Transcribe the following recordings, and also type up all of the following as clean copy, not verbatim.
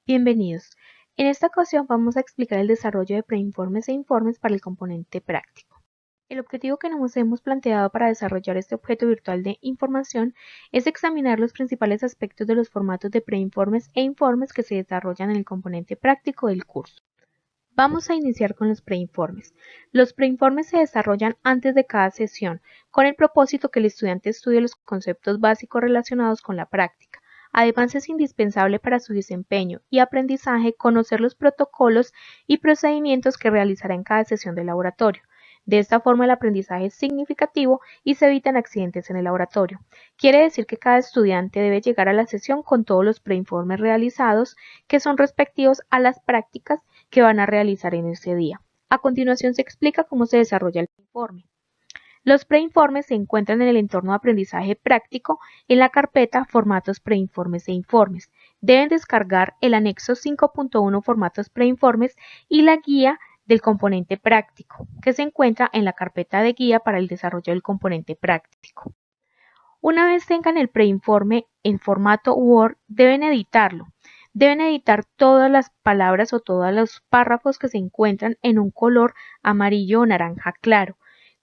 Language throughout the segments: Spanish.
Bienvenidos. En esta ocasión vamos a explicar el desarrollo de preinformes e informes para el componente práctico. El objetivo que nos hemos planteado para desarrollar este objeto virtual de información es examinar los principales aspectos de los formatos de preinformes e informes que se desarrollan en el componente práctico del curso. Vamos a iniciar con los preinformes. Los preinformes se desarrollan antes de cada sesión, con el propósito que el estudiante estudie los conceptos básicos relacionados con la práctica. Además, es indispensable para su desempeño y aprendizaje conocer los protocolos y procedimientos que realizará en cada sesión de laboratorio. De esta forma, el aprendizaje es significativo y se evitan accidentes en el laboratorio. Quiere decir que cada estudiante debe llegar a la sesión con todos los preinformes realizados, que son respectivos a las prácticas que van a realizar en ese día. A continuación se explica cómo se desarrolla el preinforme. Los preinformes se encuentran en el entorno de aprendizaje práctico en la carpeta Formatos preinformes e informes. Deben descargar el anexo 5.1 Formatos preinformes y la guía del componente práctico, que se encuentra en la carpeta de guía para el desarrollo del componente práctico. Una vez tengan el preinforme en formato Word, deben editarlo. Deben editar todas las palabras o todos los párrafos que se encuentran en un color amarillo o naranja claro.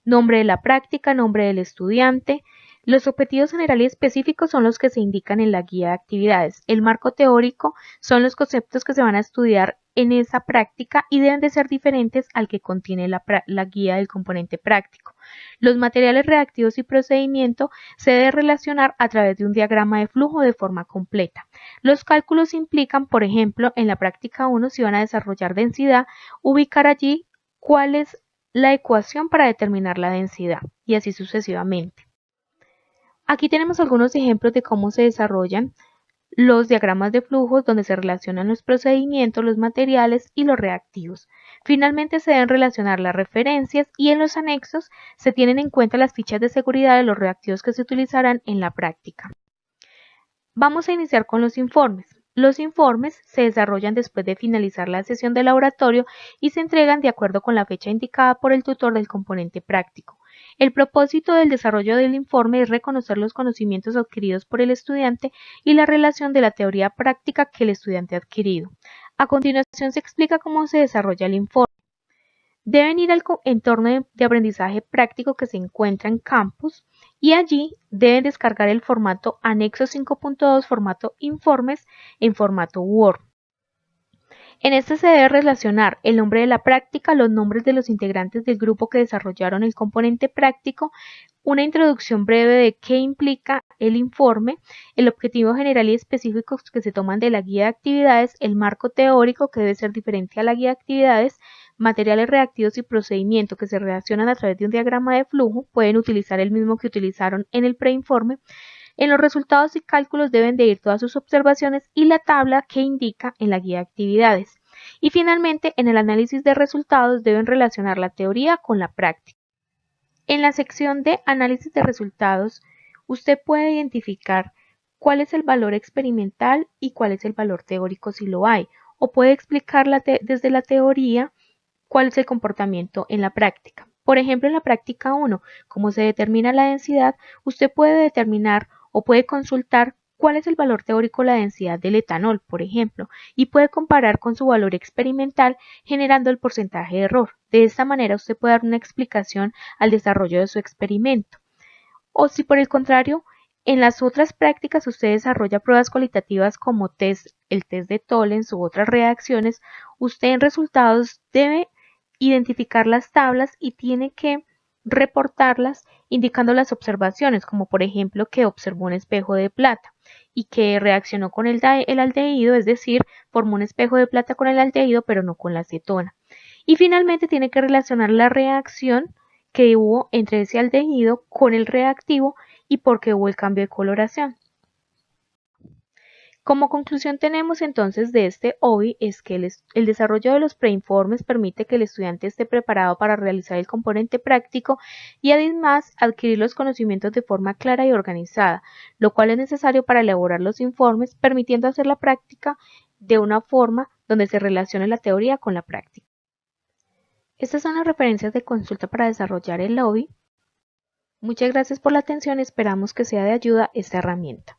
Nombre de la práctica, nombre del estudiante. Los objetivos generales y específicos son los que se indican en la guía de actividades. El marco teórico son los conceptos que se van a estudiar en esa práctica y deben de ser diferentes al que contiene la guía del componente práctico. Los materiales reactivos y procedimiento se deben relacionar a través de un diagrama de flujo de forma completa. Los cálculos implican, por ejemplo, en la práctica 1, si van a desarrollar densidad, ubicar allí cuál es la ecuación para determinar la densidad y así sucesivamente. Aquí tenemos algunos ejemplos de cómo se desarrollan los diagramas de flujos donde se relacionan los procedimientos, los materiales y los reactivos. Finalmente se deben relacionar las referencias y en los anexos se tienen en cuenta las fichas de seguridad de los reactivos que se utilizarán en la práctica. Vamos a iniciar con los informes. Los informes se desarrollan después de finalizar la sesión de laboratorio y se entregan de acuerdo con la fecha indicada por el tutor del componente práctico. El propósito del desarrollo del informe es reconocer los conocimientos adquiridos por el estudiante y la relación de la teoría práctica que el estudiante ha adquirido. A continuación se explica cómo se desarrolla el informe. Deben ir al entorno de aprendizaje práctico que se encuentra en campus y allí deben descargar el formato anexo 5.2 formato informes en formato Word. En este se debe relacionar el nombre de la práctica, los nombres de los integrantes del grupo que desarrollaron el componente práctico, una introducción breve de qué implica el informe, el objetivo general y específico que se toman de la guía de actividades, el marco teórico que debe ser diferente a la guía de actividades, materiales reactivos y procedimiento que se relacionan a través de un diagrama de flujo, pueden utilizar el mismo que utilizaron en el preinforme. En los resultados y cálculos deben de ir todas sus observaciones y la tabla que indica en la guía de actividades. Y finalmente, en el análisis de resultados deben relacionar la teoría con la práctica. En la sección de análisis de resultados, usted puede identificar cuál es el valor experimental y cuál es el valor teórico si lo hay, o puede explicar desde la teoría cuál es el comportamiento en la práctica. Por ejemplo, en la práctica 1, cómo se determina la densidad, usted puede determinar o puede consultar cuál es el valor teórico de la densidad del etanol, por ejemplo, y puede comparar con su valor experimental generando el porcentaje de error. De esta manera usted puede dar una explicación al desarrollo de su experimento. O si por el contrario, en las otras prácticas usted desarrolla pruebas cualitativas como el test de Tollens u otras reacciones, usted en resultados debe identificar las tablas y tiene que reportarlas indicando las observaciones, como por ejemplo que observó un espejo de plata y que reaccionó con el aldehído, es decir, formó un espejo de plata con el aldehído pero no con la acetona. Y finalmente tiene que relacionar la reacción que hubo entre ese aldehído con el reactivo y por qué hubo el cambio de coloración. Como conclusión tenemos entonces de este OBI es que el desarrollo de los preinformes permite que el estudiante esté preparado para realizar el componente práctico y además adquirir los conocimientos de forma clara y organizada, lo cual es necesario para elaborar los informes, permitiendo hacer la práctica de una forma donde se relacione la teoría con la práctica. Estas son las referencias de consulta para desarrollar el OBI. Muchas gracias por la atención, esperamos que sea de ayuda esta herramienta.